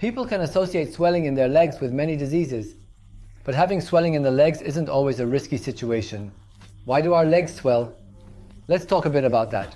People can associate swelling in their legs with many diseases, but having swelling in the legs isn't always a risky situation. Why do our legs swell? Let's talk a bit about that.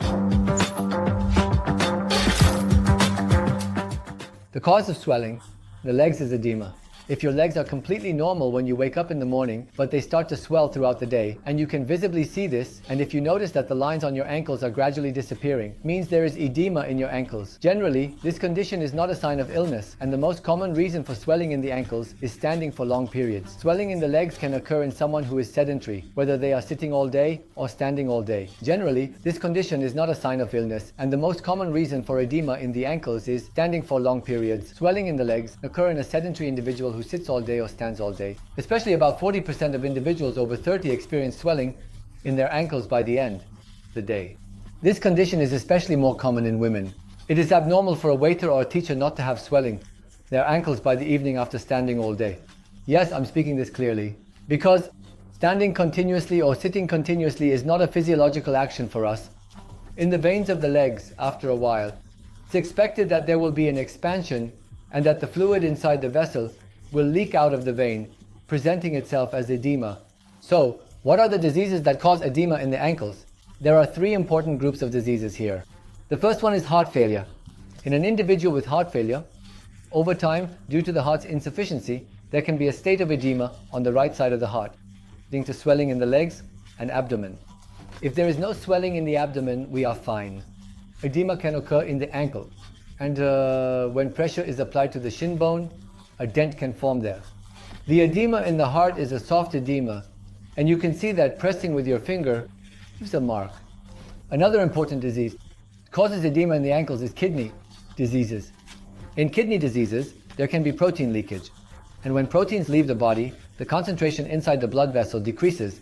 The cause of swelling in the legs is edema. If your legs are completely normal when you wake up in the morning, but they start to swell throughout the day, and you can visibly see this, and if you notice that the lines on your ankles are gradually disappearing, means there is edema in your ankles. Generally, this condition is not a sign of illness, and the most common reason for swelling in the ankles is standing for long periods. Swelling in the legs can occur in someone who is sedentary, whether they are sitting all day or standing all day. Generally, this condition is not a sign of illness, and the most common reason for edema in the ankles is standing for long periods. Swelling in the legs occur in a sedentary individual who sits all day or stands all day. Especially about 40% of individuals over 30 experience swelling in their ankles by the end of the day. This condition is especially more common in women. It is abnormal for a waiter or a teacher not to have swelling their ankles by the evening after standing all day. Yes, I'm speaking this clearly, because standing continuously or sitting continuously is not a physiological action for us. In the veins of the legs, after a while, it's expected that there will be an expansion and that the fluid inside the vessel will leak out of the vein, presenting itself as edema. So, what are the diseases that cause edema in the ankles? There are three important groups of diseases here. The first one is heart failure. In an individual with heart failure, over time, due to the heart's insufficiency, there can be a state of edema on the right side of the heart, leading to swelling in the legs and abdomen. If there is no swelling in the abdomen, we are fine. Edema can occur in the ankle, and when pressure is applied to the shin bone, a dent can form there. The edema in the heart is a soft edema, and you can see that pressing with your finger leaves a mark. Another important disease that causes edema in the ankles is kidney diseases. In kidney diseases, there can be protein leakage, and when proteins leave the body, the concentration inside the blood vessel decreases,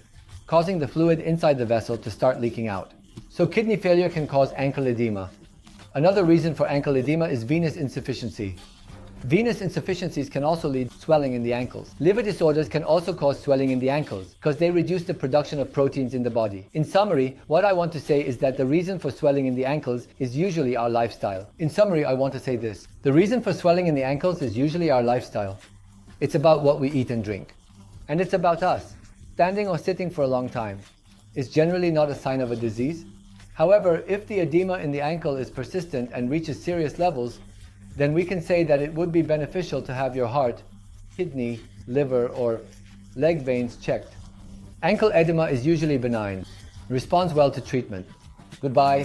causing the fluid inside the vessel to start leaking out. So kidney failure can cause ankle edema. Another reason for ankle edema is venous insufficiency. Venous insufficiencies can also lead to swelling in the ankles. Liver disorders can also cause swelling in the ankles because they reduce the production of proteins in the body. In summary, what I want to say is that the reason for swelling in the ankles is usually our lifestyle. In summary, I want to say this. The reason for swelling in the ankles is usually our lifestyle. It's about what we eat and drink. And it's about us. Standing or sitting for a long time is generally not a sign of a disease. However, if the edema in the ankle is persistent and reaches serious levels, then we can say that it would be beneficial to have your heart, kidney, liver, or leg veins checked. Ankle edema is usually benign, responds well to treatment. Goodbye.